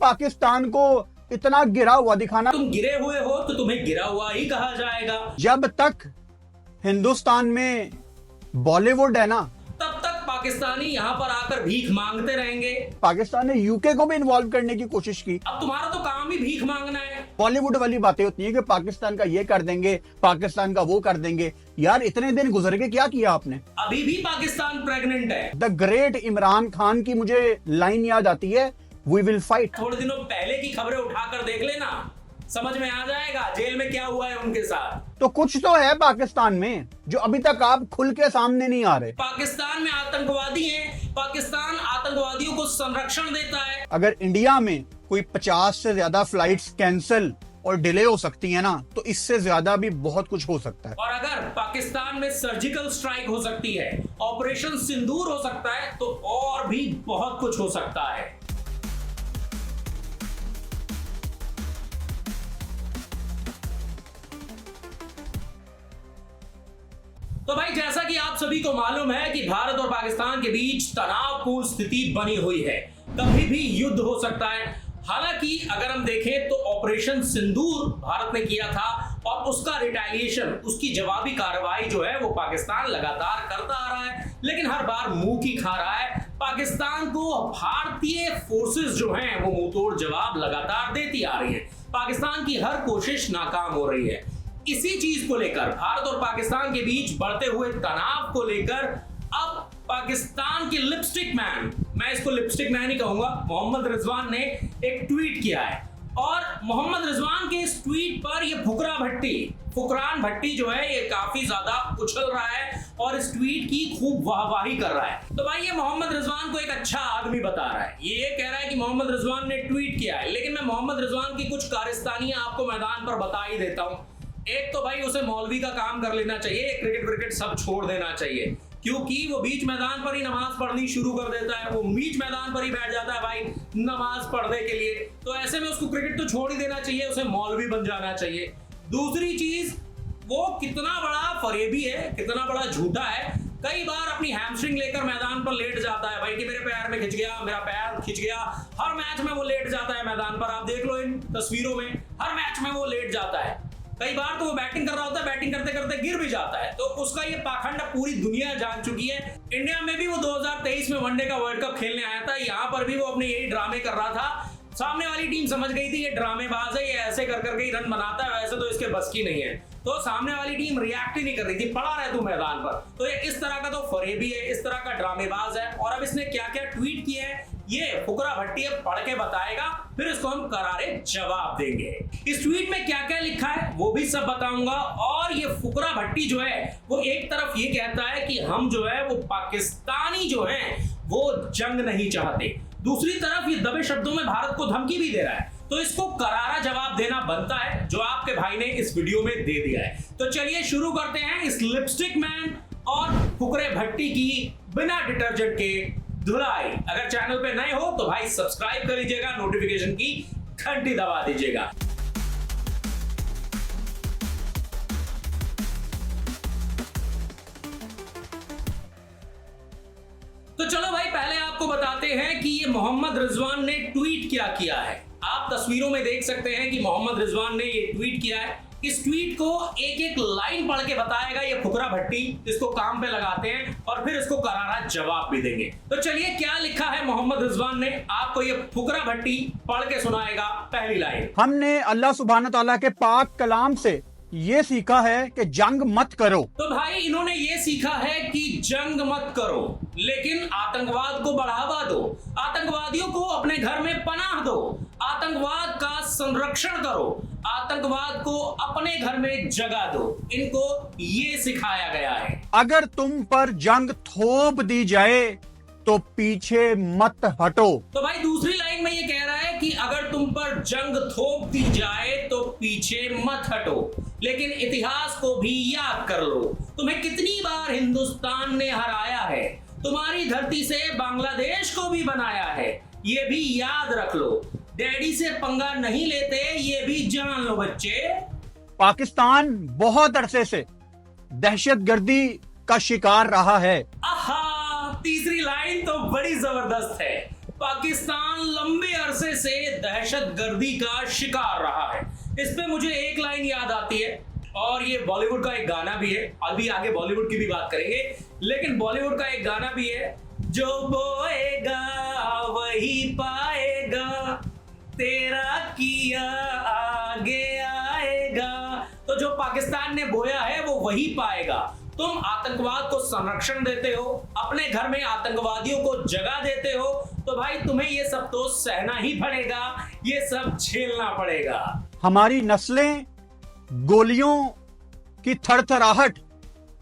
पाकिस्तान को इतना गिरा हुआ दिखाना। तुम गिरे हुए हो तो तुम्हें गिरा हुआ ही कहा जाएगा। जब तक हिंदुस्तान में बॉलीवुड है ना, तब तक पाकिस्तानी यहाँ पर आकर भीख मांगते रहेंगे। पाकिस्तान ने यूके को भी इन्वॉल्व करने की कोशिश की। अब तुम्हारा तो काम ही भीख मांगना है। बॉलीवुड वाली बातें होती है कि पाकिस्तान का ये कर देंगे, पाकिस्तान का वो कर देंगे। यार इतने दिन गुजर के क्या किया आपने? अभी भी पाकिस्तान प्रेग्नेंट है। द ग्रेट इमरान खान की मुझे लाइन याद आती है, वी विल फाइट। थोड़े दिनों पहले की खबरें उठाकर देख लेना, समझ में आ जाएगा जेल में क्या हुआ है उनके साथ। तो कुछ तो है पाकिस्तान में जो अभी तक आप खुल के सामने नहीं आ रहे। पाकिस्तान में आतंकवादी हैं, पाकिस्तान आतंकवादियों को संरक्षण देता है। अगर इंडिया में कोई 50 से ज्यादा फ्लाइट्स कैंसिल और डिले हो सकती है ना, तो इससे ज्यादा भी बहुत कुछ हो सकता है। और अगर पाकिस्तान में सर्जिकल स्ट्राइक हो सकती है, ऑपरेशन सिंदूर हो सकता है, तो और भी बहुत कुछ हो सकता है। तो भाई जैसा कि आप सभी को मालूम है कि भारत और पाकिस्तान के बीच तनावपूर्ण स्थिति बनी हुई है, कभी भी युद्ध हो सकता है। हालांकि अगर हम देखें तो ऑपरेशन सिंदूर भारत ने किया था और उसका रिटेलिएशन, उसकी जवाबी कार्रवाई जो है वो पाकिस्तान लगातार करता आ रहा है, लेकिन हर बार मुंह की खा रहा है। पाकिस्तान को भारतीय फोर्सेस जो हैं वो मुंहतोड़ जवाब लगातार देती आ रही है। पाकिस्तान की हर कोशिश नाकाम हो रही है। इसी चीज को लेकर, भारत और पाकिस्तान के बीच बढ़ते हुए तनाव को लेकर, अब पाकिस्तान के लिपस्टिक मैन, मैं इसको लिपस्टिक मैन ही कहूंगा, मोहम्मद रिजवान ने एक ट्वीट किया है। और मोहम्मद रिजवान के इस ट्वीट पर ये फुकरान भट्टी जो है ये काफी ज्यादा उछल रहा है और इस ट्वीट की खूब वाहवाही कर रहा है। तो भाई ये मोहम्मद रिजवान को एक अच्छा आदमी बता रहा है। ये कह रहा है कि मोहम्मद रिजवान ने ट्वीट किया है, लेकिन मैं मोहम्मद रिजवान की कुछ कारस्तानियां आपको मैदान पर बता ही देता हूं। एक तो भाई उसे मौलवी का काम कर लेना चाहिए, क्रिकेट विकेट सब छोड़ देना चाहिए, क्योंकि वो बीच मैदान पर ही नमाज पढ़नी शुरू कर देता है। वो बीच मैदान पर ही बैठ जाता है भाई नमाज पढ़ने के लिए। तो ऐसे में उसको क्रिकेट तो छोड़ ही देना चाहिए, उसे मौलवी बन जाना चाहिए। दूसरी चीज, वो कितना बड़ा फरेबी है, कितना बड़ा झूठा है। कई बार अपनी हैमस्ट्रिंग लेकर मैदान पर लेट जाता है भाई कि मेरे पैर में खिंच गया, मेरा पैर खिंच गया। हर मैच में वो लेट जाता है मैदान पर, आप देख लो इन तस्वीरों में, हर मैच में वो लेट जाता है। कई बार तो वो बैटिंग कर रहा होता है, बैटिंग करते करते गिर भी जाता है। तो उसका ये पाखंड पूरी दुनिया जान चुकी है। इंडिया में भी वो 2023 में वनडे का वर्ल्ड कप खेलने आया था, यहाँ पर भी वो अपने यही ड्रामे कर रहा था। सामने वाली टीम समझ गई थी ये ड्रामेबाज है, ये ऐसे कर करके ही रन बनाता है, वैसे तो इसके बस की नहीं है। तो सामने वाली टीम रिएक्ट ही नहीं कर रही थी, पड़ा रहे तू मैदान पर। तो ये इस तरह का तो फरेबी है, इस तरह का ड्रामेबाज है। और अब इसने क्या क्या ट्वीट किए हैं ये फुकरा भट्टी अब पढ़ के बताएगा, फिर इसको हम करारे जवाब देंगे। इस ट्वीट में क्या क्या लिखा है वो भी सब बताऊंगा। और ये फुकरा भट्टी जो है वो एक तरफ ये कहता है कि हम जो है वो पाकिस्तानी जो हैं वो जंग नहीं चाहते, दूसरी तरफ ये दबे शब्दों में भारत को धमकी भी दे रहा है। तो इसको करारा जवाब देना बनता है, जो आपके भाई ने इस वीडियो में दे दिया है। तो चलिए शुरू करते हैं इस लिपस्टिक मैन और फुकरे भट्टी की बिना डिटर्जेंट के धुलाई। अगर चैनल पे नए हो तो भाई सब्सक्राइब कर लीजिएगा, नोटिफिकेशन की घंटी दबा दीजिएगा। तो चलो भाई पहले आपको बताते हैं कि ये मोहम्मद रिजवान ने ट्वीट क्या किया है। आप तस्वीरों में देख सकते हैं कि मोहम्मद रिजवान ने ये ट्वीट किया है। इस ट्वीट को एक एक लाइन पढ़ के बताएगा ये फुकरा भट्टी, इसको काम पे लगाते हैं और फिर इसको करारा जवाब भी देंगे। तो चलिए क्या लिखा है मोहम्मद रिजवान ने, आपको ये फुकरा भट्टी पढ़ के सुनाएगा। पहली लाइन, हमने अल्लाह सुब्हान तआला के पाक कलाम से ये सीखा है कि जंग मत करो। तो भाई इन्होंने ये सीखा है कि जंग मत करो, लेकिन आतंकवाद को बढ़ावा दो, आतंकवादियों को अपने घर में पनाह दो, आतंकवाद का संरक्षण करो, आतंकवाद को अपने घर में जगह दो। इनको ये सिखाया गया है। अगर तुम पर जंग थोप दी जाए तो पीछे मत हटो। तो भाई दूसरी लाइन में ये कह रहा है कि अगर तुम पर जंग थोप दी जाए तो पीछे मत हटो, लेकिन इतिहास को भी याद कर लो। तुम्हें कितनी बार हिंदुस्तान ने हराया है, तुम्हारी धरती से बांग्लादेश को भी बनाया है, ये भी याद रख लो। डैडी से पंगा नहीं लेते, ये भी जान लो बच्चे। पाकिस्तान बहुत अरसे से दहशतगर्दी का शिकार रहा है। आहा, तीसरी लाइन तो बड़ी जबरदस्त है। पाकिस्तान लंबे अरसे से दहशतगर्दी का शिकार रहा है। इस पे मुझे एक लाइन याद आती है, और ये बॉलीवुड का एक गाना भी है। अभी आगे बॉलीवुड की भी बात करेंगे, लेकिन बॉलीवुड का एक गाना भी है, जो बोएगा वही पाएगा, तेरा किया आगे आएगा। तो जो पाकिस्तान ने बोया है वो वही पाएगा। तुम आतंकवाद को संरक्षण देते हो, अपने घर में आतंकवादियों को जगह देते हो, तो भाई तुम्हें ये सब तो सहना ही पड़ेगा, ये सब झेलना पड़ेगा। हमारी नस्लें गोलियों की थरथराहट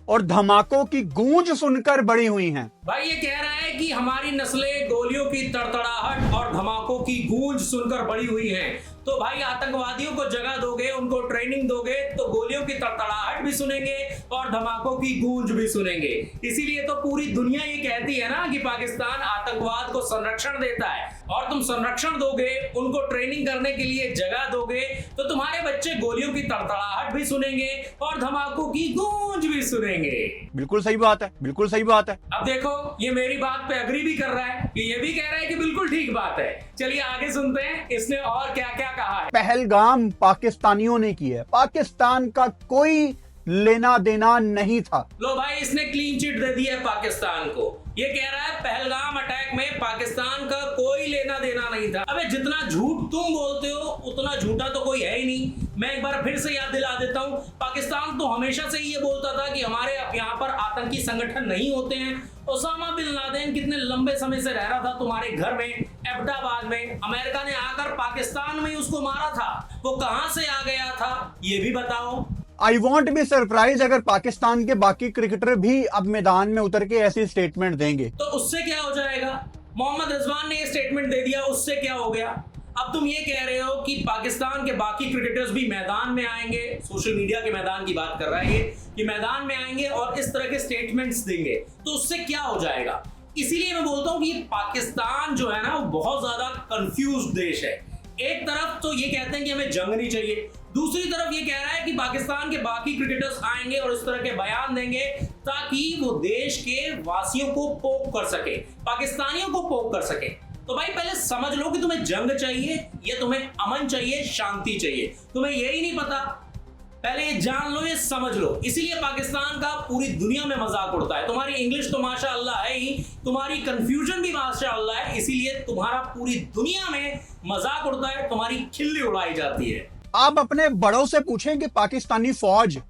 और धमाकों की गूंज सुनकर बड़ी हुई हैं। भाई ये कह रहा है कि हमारी नस्लें गोलियों की तड़तड़ाहट और धमाकों की गूंज सुनकर बड़ी हुई हैं। तो भाई आतंकवादियों को जगह दोगे, उनको ट्रेनिंग दोगे, तो गोलियों की तड़तड़ाहट भी सुनेंगे और धमाकों की गूंज भी सुनेंगे। इसीलिए तो पूरी दुनिया ये कहती है ना कि पाकिस्तान आतंकवाद को संरक्षण देता है, और तुम संरक्षण दोगे, उनको ट्रेनिंग करने के लिए जगह दोगे, तो तुम्हारे बच्चे गोलियों की तड़तड़ाहट भी सुनेंगे और धमाकों की गूंज भी सुनेंगे। बिल्कुल सही बात है, बिल्कुल सही बात है। अब देखो ये मेरी बात पे अग्री भी कर रहा है, ये भी कह रहा है कि बिल्कुल ठीक बात है। चलिए आगे सुनते हैं इसने और क्या क्या कहा है। पहलगाम पाकिस्तानियों ने की है, पाकिस्तान का कोई लेना देना नहीं था। लो भाई इसने क्लीन चिट दे दी है पाकिस्तान को। ये कह रहा है पहलगाम अटैक में पाकिस्तान का कोई लेना देना नहीं था। अबे जितना झूठ तुम बोलते हो उतना झूठा तो कोई है ही नहीं। मैं एक बार फिर से याद दिला देता हूँ, पाकिस्तान तो हमेशा से ये बोलता था कि हमारे यहाँ पर आतंकी संगठन नहीं होते हैं। ओसामा बिन लादेन कितने लंबे समय से रह रहा था तुम्हारे घर में, एबटाबाद में। अमेरिका ने आकर पाकिस्तान में उसको मारा था, वो कहां से आ गया था ये भी बताओ। आई वॉन्ट बी सरप्राइज अगर पाकिस्तान के बाकी क्रिकेटर भी अब मैदान में उतर के ऐसी स्टेटमेंट देंगे। तो उससे क्या हो जाएगा? मोहम्मद रिजवान ने ये स्टेटमेंट दे दिया, उससे क्या हो गया? अब तुम ये कह रहे हो कि पाकिस्तान के बाकी क्रिकेटर्स भी मैदान में आएंगे, सोशल मीडिया के मैदान की बात कर रहा है ये, कि मैदान में आएंगे और इस तरह के स्टेटमेंट्स देंगे, तो उससे क्या हो जाएगा? इसीलिए मैं बोलता हूं कि पाकिस्तान जो है ना वो बहुत ज्यादा कंफ्यूज देश है। एक तरफ तो ये कहते हैं कि हमें जंग नहीं चाहिए, दूसरी तरफ ये कह रहा है कि पाकिस्तान के बाकी क्रिकेटर्स आएंगे और इस तरह के बयान देंगे ताकि वो देश के वासियों को पोक कर सके, पाकिस्तानियों को पोक कर सके। तो भाई पहले समझ लो कि तुम्हें जंग चाहिए या तुम्हें अमन चाहिए, शांति चाहिए। तुम्हें यही नहीं पता, पहले ये जान लो, ये समझ लो। इसीलिए पाकिस्तान का पूरी दुनिया में मजाक उड़ता है। तुम्हारी इंग्लिश तो माशाअल्लाह है ही, तुम्हारी कंफ्यूजन भी माशाअल्लाह है, इसीलिए तुम्हारा पूरी दुनिया में मजाक उड़ता है, तुम्हारी खिल्ली उड़ाई जाती है। आप अपने बड़ों से पूछें कि पाकिस्तानी फौज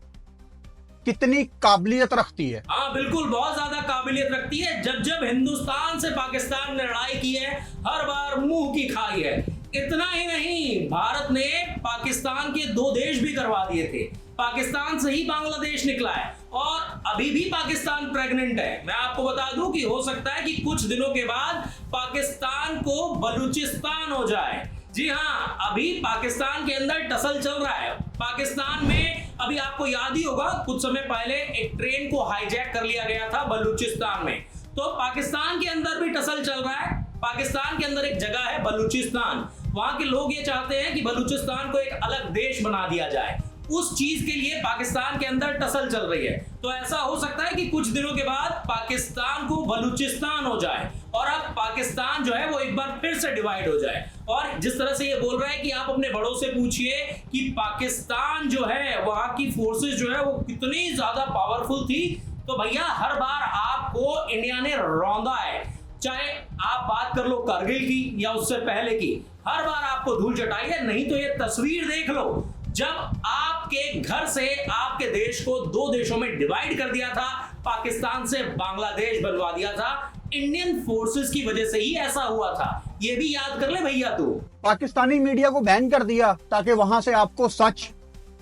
कितनी काबिलियत रखती है। हाँ बिल्कुल, बहुत ज्यादा काबिलियत रखती है। जब जब हिंदुस्तान से पाकिस्तान ने लड़ाई की है, हर बार मुंह की खाई है। इतना ही नहीं, भारत ने पाकिस्तान के 2 देश भी करवा दिए थे। पाकिस्तान से ही बांग्लादेश निकला है और अभी भी पाकिस्तान प्रेग्नेंट है। मैं आपको बता दूं कि हो सकता है कि कुछ दिनों के बाद पाकिस्तान को बलूचिस्तान हो जाए। जी हाँ, अभी पाकिस्तान के अंदर टसल चल रहा है। पाकिस्तान में अभी आपको याद ही होगा, कुछ समय पहले एक ट्रेन को हाईजैक कर लिया गया था बलूचिस्तान में। तो पाकिस्तान के अंदर भी टसल चल रहा है। पाकिस्तान के अंदर एक जगह है बलूचिस्तान, वहां के लोग ये चाहते हैं कि बलूचिस्तान को एक अलग देश बना दिया जाए। उस चीज के लिए पाकिस्तान के अंदर टसल चल रही है। तो ऐसा हो सकता है कि कुछ दिनों के बाद पाकिस्तान को बलूचिस्तान हो जाए और अब पाकिस्तान जो है वो एक बार फिर से डिवाइड हो जाए। और जिस तरह से ये बोल रहा है कि आप अपने बड़ों से पूछिए कि पाकिस्तान जो है वहां की फोर्सेस जो है वो कितनी ज्यादा पावरफुल थी, तो भैया हर बार आपको इंडिया ने रौंदा है। चाहे आप बात कर लो कारगिल की या उससे पहले की, हर बार आपको धूल चटाई है। नहीं तो ये तस्वीर देख लो, जब आपके घर से आपके देश को 2 देशों में डिवाइड कर दिया था, पाकिस्तान से बांग्लादेश बनवा दिया था, इंडियन फोर्सेस की वजह से ही ऐसा हुआ था। ये भी याद कर ले भैया तू। पाकिस्तानी मीडिया को बैन कर दिया ताकि वहां से आपको सच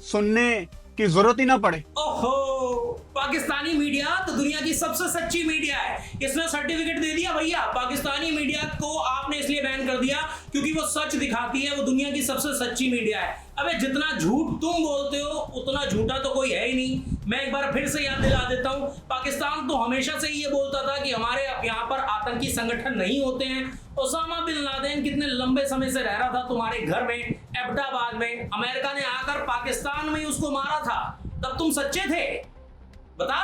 सुनने की जरूरत ही ना पड़े। ओहो, पाकिस्तानी मीडिया तो दुनिया की सबसे सच्ची मीडिया है। इसने सर्टिफिकेट दे दिया भैया, पाकिस्तानी मीडिया को आपने इसलिए बैन कर दिया क्योंकि वो सच दिखाती है, वो दुनिया की सबसे सच्ची मीडिया है। अबे जितना झूठ तुम बोलते हो उतना झूठा तो कोई है ही नहीं। मैं एक बार फिर से याद दिला देता हूं, पाकिस्तान तो हमेशा से ये बोलता था कि हमारे यहाँ पर आतंकी संगठन नहीं होते हैं। ओसामा बिन लादेन कितने लंबे समय से रह रहा था तुम्हारे घर में, एबटाबाद में। अमेरिका ने आकर पाकिस्तान में उसको मारा था। तब तुम सच्चे थे? बता,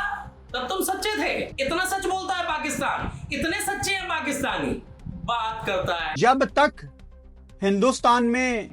तब तुम सच्चे थे? इतना सच बोलता है पाकिस्तान, इतने सच्चे हैं पाकिस्तानी। बात करता है जब तक हिंदुस्तान में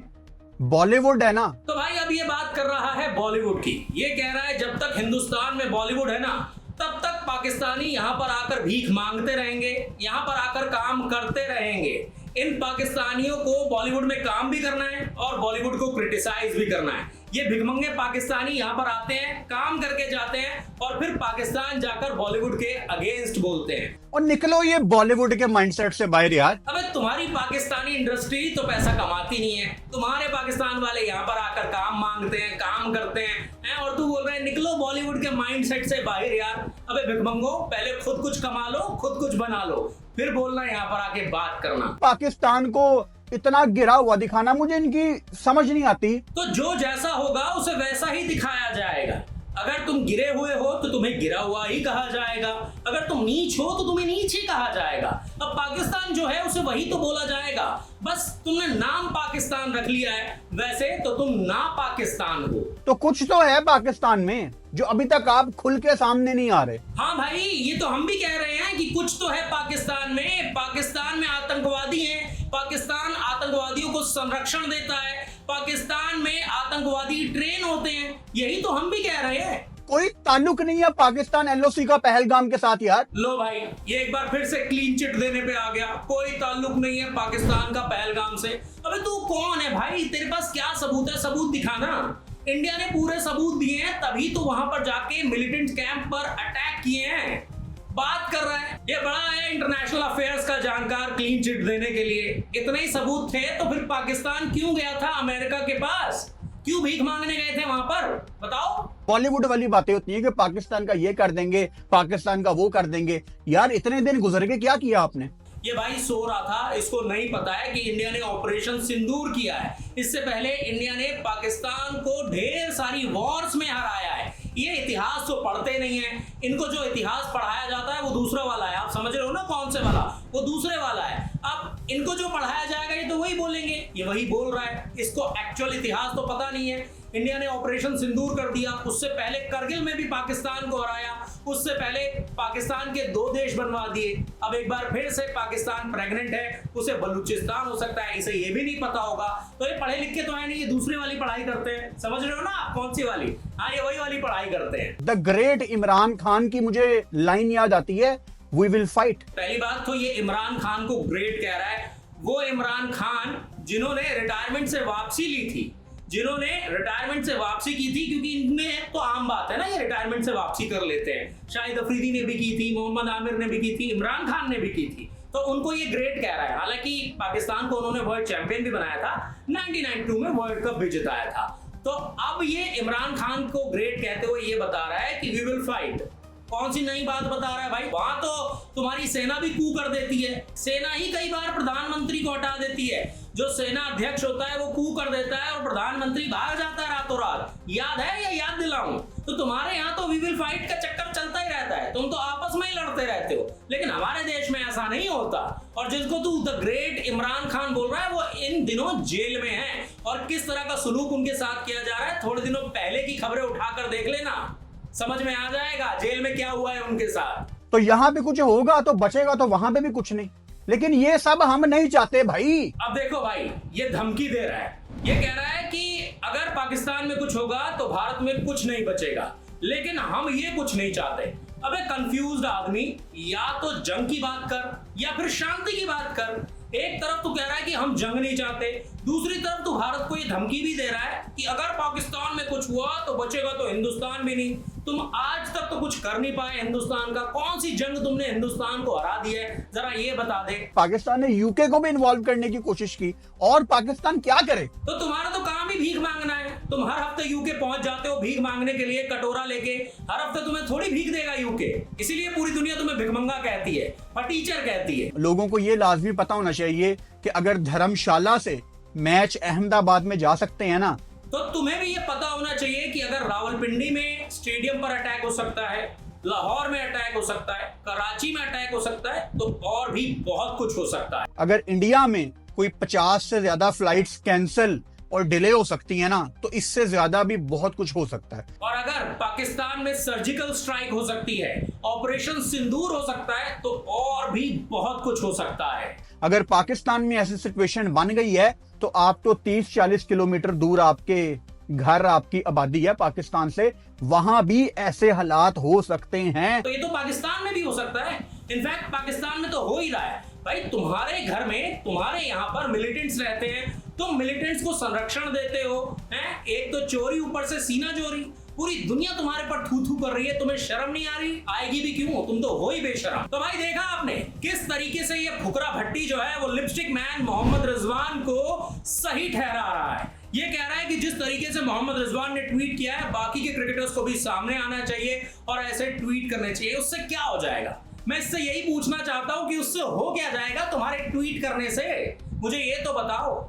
बॉलीवुड है ना, तो भाई अब ये बात कर रहा है बॉलीवुड की। ये कह रहा है जब तक हिंदुस्तान में बॉलीवुड है ना, तब तक पाकिस्तानी यहाँ पर आकर भीख मांगते रहेंगे, यहाँ पर आकर काम करते रहेंगे। इन पाकिस्तानियों को बॉलीवुड में काम भी करना है और बॉलीवुड को क्रिटिसाइज भी करना है। ये भिखमंगे पाकिस्तानी यहाँ पर आते हैं, काम करके जाते हैं और फिर पाकिस्तान जाकर बॉलीवुड के अगेंस्ट बोलते हैं। और निकलो ये बॉलीवुड के माइंडसेट से बाहर यार। अबे तुम्हारी पाकिस्तानी इंडस्ट्री तो पैसा कमाती नहीं है, तुम्हारे पाकिस्तान वाले यहाँ पर आकर काम मांगते हैं, काम करते हैं और तू बोल रहे हैं निकलो बॉलीवुड के माइंडसेट से बाहर यार। अबे भिखमंगो, पहले खुद कुछ कमा लो, खुद कुछ बना लो, फिर बोलना यहाँ पर आके बात करना। पाकिस्तान को इतना गिरा हुआ दिखाना मुझे इनकी समझ नहीं आती। तो जो जैसा होगा उसे वैसा ही दिखाया जाएगा। अगर तुम गिरे हुए हो तो तुम्हें गिरा हुआ ही कहा जाएगा, अगर तुम नीच हो तो तुम्हें नीच ही कहा जाएगा। अब पाकिस्तान जो है उसे वही तो बोला जाएगा। बस तुमने नाम पाकिस्तान रख लिया है, वैसे तो तुम ना पाकिस्तान हो। तो कुछ तो है पाकिस्तान में जो अभी तक आप खुल के सामने नहीं आ रहे। हाँ भाई, ये तो हम भी कह रहे हैं कि कुछ तो है पाकिस्तान में। पाकिस्तान में आतंकवादी हैं, पाकिस्तान आतंकवादियों को संरक्षण देता है, पाकिस्तान में आतंकवादी ट्रेन होते हैं, यही तो हम भी कह रहे हैं। कोई ताल्लुक नहीं है पाकिस्तान एलओसी का पहलगाम के साथ यार। लो भाई, ये एक बार फिर से क्लीन चिट देने पे आ गया। कोई ताल्लुक नहीं है पाकिस्तान का पहलगाम से। अबे तू कौन है भाई, तेरे पास क्या सबूत है? सबूत दिखाना। इंडिया ने पूरे सबूत दिए हैं, तभी तो वहां पर जाके मिलिटेंट कैंप पर अटैक किए हैं। बात कर रहा है ये बड़ा है इंटरनेशनल अफेयर्स का जानकार क्लीन चिट देने के लिए। इतने ही सबूत थे तो फिर पाकिस्तान क्यों गया था अमेरिका के पास? क्यों भीख मांगने गए थे वहां पर? बताओ। बॉलीवुड वाली बातें होती है कि पाकिस्तान का ये कर देंगे, पाकिस्तान का वो कर देंगे। यार इतने दिन गुजर के क्या किया आपने? ये भाई सो रहा था, इसको नहीं पता है कि इंडिया ने ऑपरेशन सिंदूर किया है। इससे पहले इंडिया ने पाकिस्तान को ढेर सारी वॉर्स में हराया है। ये इतिहास तो पढ़ते नहीं है, इनको जो इतिहास पढ़ाया जाता है वो दूसरा वाला है। आप समझ रहे हो ना कौन से वाला? वो दूसरे वाला है। अब इनको जो पढ़ाया जाएगा ये तो वही बोलेंगे, ये वही बोल रहा है। इसको एक्चुअल इतिहास तो पता नहीं है। इंडिया ने ऑपरेशन सिंदूर कर दिया, उससे पहले करगिल में भी पाकिस्तान को हराया, उससे पहले पाकिस्तान के 2 देश बनवा दिए। अब एक बार फिर से पाकिस्तान प्रेग्नेंट है, उसे बलूचिस्तान हो सकता है, इसे ये भी नहीं पता होगा। तो ये पढ़े लिखे तो है नहीं, ये दूसरी वाली पढ़ाई करते हैं। समझ रहे हो ना आप कौन सी वाली? हाँ, ये वही वाली पढ़ाई करते हैं। द ग्रेट इमरान खान की मुझे लाइन याद आती है, वी विल फाइट। पहली बात तो ये इमरान खान को ग्रेट कह रहा है, वो इमरान खान जिन्होंने रिटायरमेंट से वापसी ली थी, जिन्होंने रिटायरमेंट से वापसी की थी, क्योंकि इनमें तो आम बात है ना, ये रिटायरमेंट से वापसी कर लेते हैं। शाहिद अफरीदी ने भी की थी, मोहम्मद आमिर ने भी की थी, इमरान खान ने भी की थी। तो उनको ये ग्रेट कह रहा है। हालांकि पाकिस्तान को उन्होंने वर्ल्ड चैंपियन भी बनाया था, 1992 में वर्ल्ड कप भी जिताया था। तो अब ये इमरान खान को ग्रेट कहते हुए ये बता रहा है कि वी विल फाइट। कौन सी नई बात बता रहा है भाई? वहां तो तुम्हारी सेना भी कू कर देती है, सेना ही कई बार प्रधानमंत्री को हटा देती है। जो सेना अध्यक्ष होता है वो कू कर देता है और प्रधानमंत्री भाग जाता है रातों रात। याद है या याद दिलाऊं? तो तुम्हारे यहाँ तो वी विल फाइट का चक्कर चलता ही रहता है, तुम तो आपस में ही लड़ते रहते हो। लेकिन हमारे देश में ऐसा नहीं होता। और जिसको तू द ग्रेट इमरान खान बोल रहा है वो इन दिनों जेल में है, और किस तरह का सलूक उनके साथ किया जा रहा है थोड़े दिनों पहले की खबरें उठाकर देख लेना, समझ में आ जाएगा जेल में क्या हुआ है उनके साथ। तो यहाँ पे कुछ होगा तो बचेगा, तो वहां पे भी कुछ नहीं। लेकिन ये सब हम नहीं चाहते भाई। अब देखो भाई, ये धमकी दे रहा है, ये कह रहा है कि अगर पाकिस्तान में कुछ होगा तो भारत में कुछ नहीं बचेगा, लेकिन हम ये कुछ नहीं चाहते। अबे कंफ्यूज्ड आदमी, या तो जंग की बात कर या फिर शांति की बात कर। एक तरफ तो कह रहा है कि हम जंग नहीं चाहते, दूसरी तरफ तो भारत को ये धमकी भी दे रहा है कि अगर पाकिस्तान में कुछ हुआ तो बचेगा तो हिंदुस्तान भी नहीं। तुम आज तक तो कुछ कर नहीं पाए हिंदुस्तान का। कौन सी जंग तुमने हिंदुस्तान को हरा दी है, जरा ये बता दे। पाकिस्तान ने यूके को भी इन्वॉल्व करने की कोशिश की, और पाकिस्तान क्या करे? तो तुम्हारा तो काम ही भीख मांगना है। तुम हर हफ्ते यूके पहुंच जाते हो भीख मांगने के लिए, कटोरा लेके। हर हफ्ते तुम्हें थोड़ी भीख देगा यूके, इसीलिए पूरी दुनिया तुम्हें भिखमंगा कहती है, फटीचर कहती है। लोगों को ये लाजमी पता होना चाहिए कि अगर धर्मशाला से मैच अहमदाबाद में जा सकते हैं ना, तो तुम्हें भी ये पता होना चाहिए कि अगर रावलपिंडी में स्टेडियम पर अटैक हो सकता है, लाहौर में अटैक हो सकता है, कराची में अटैक हो सकता है, तो और भी बहुत कुछ हो सकता है। अगर इंडिया में कोई 50 से ज्यादा फ्लाइट्स कैंसिल और डिले हो सकती है ना, तो इससे ज्यादा भी बहुत कुछ हो सकता है। और अगर पाकिस्तान में सर्जिकल स्ट्राइक हो सकती है, ऑपरेशन सिंदूर हो सकता है, तो और भी बहुत कुछ हो सकता है। अगर पाकिस्तान में ऐसी सिचुएशन बन गई है तो आप तो 30-40 किलोमीटर दूर आपके घर, आपकी आबादी है पाकिस्तान से, वहां भी ऐसे हालात हो सकते हैं। तो ये तो पाकिस्तान में भी हो सकता है, इनफैक्ट पाकिस्तान में तो हो ही रहा है। भाई तुम्हारे घर में, तुम्हारे यहाँ पर मिलिटेंट्स रहते हैं, तुम मिलिटेंट्स को संरक्षण देते हो, हैं? एक तो चोरी, ऊपर से सीना चोरी, पूरी दुनिया तुम्हारे पर थू थू कर रही है, तुम्हें शर्म नहीं आ रही? आएगी भी क्यों, तुम तो हो ही बेशरम। तो भाई देखा आपने किस तरीके से ये फुकरा भट्टी जो है वो लिपस्टिक मैन मोहम्मद रिजवान को सही ठहरा रहा है। ये कह रहा है कि जिस तरीके से मोहम्मद रिजवान ने ट्वीट किया है, बाकी के क्रिकेटर्स को भी सामने आना चाहिए और ऐसे ट्वीट करने चाहिए। उससे क्या हो जाएगा? मैं इससे यही पूछना चाहता हूं कि उससे हो क्या जाएगा तुम्हारे ट्वीट करने से? मुझे ये तो बताओ।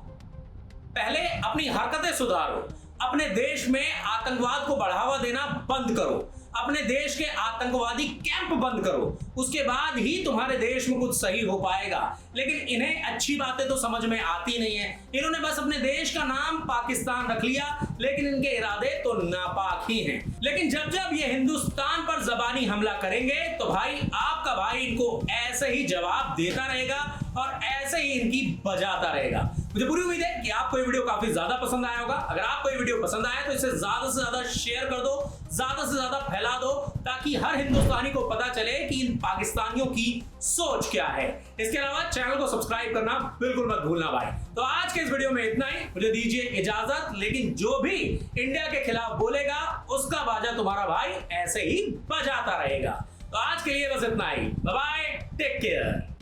पहले अपनी हरकतें सुधारो, अपने देश में आतंकवाद को बढ़ावा देना बंद करो, अपने देश के आतंकवादी कैंप बंद करो, उसके बाद ही तुम्हारे देश में कुछ सही हो पाएगा। लेकिन इन्हें अच्छी बातें तो समझ में आती नहीं है, इन्होंने बस अपने देश का नाम पाकिस्तान रख लिया, लेकिन इनके इरादे तो नापाक ही हैं। लेकिन जब जब ये हिंदुस्तान पर जबानी हमला करेंगे तो भाई आपका भाई इनको ऐसे ही जवाब देता रहेगा और ऐसे ही इनकी बजाता रहेगा। मुझे पूरी उम्मीद है कि आपको ये वीडियो काफी ज्यादा पसंद आया होगा। अगर आपको ये वीडियो पसंद आया तो इसे ज्यादा से ज्यादा शेयर कर दो, ज्यादा से ज्यादा फैला दो, ताकि हर हिंदुस्तानी को पता चले कि इन पाकिस्तानियों की सोच क्या है। इसके अलावा चैनल को सब्सक्राइब करना बिल्कुल मत भूलना भाई। तो आज के इस वीडियो में इतना ही, मुझे दीजिए इजाजत। लेकिन जो भी इंडिया के खिलाफ बोलेगा उसका बाजा तुम्हारा भाई ऐसे ही बजाता रहेगा। तो आज के लिए बस इतना ही, बाय बाय, टेक केयर।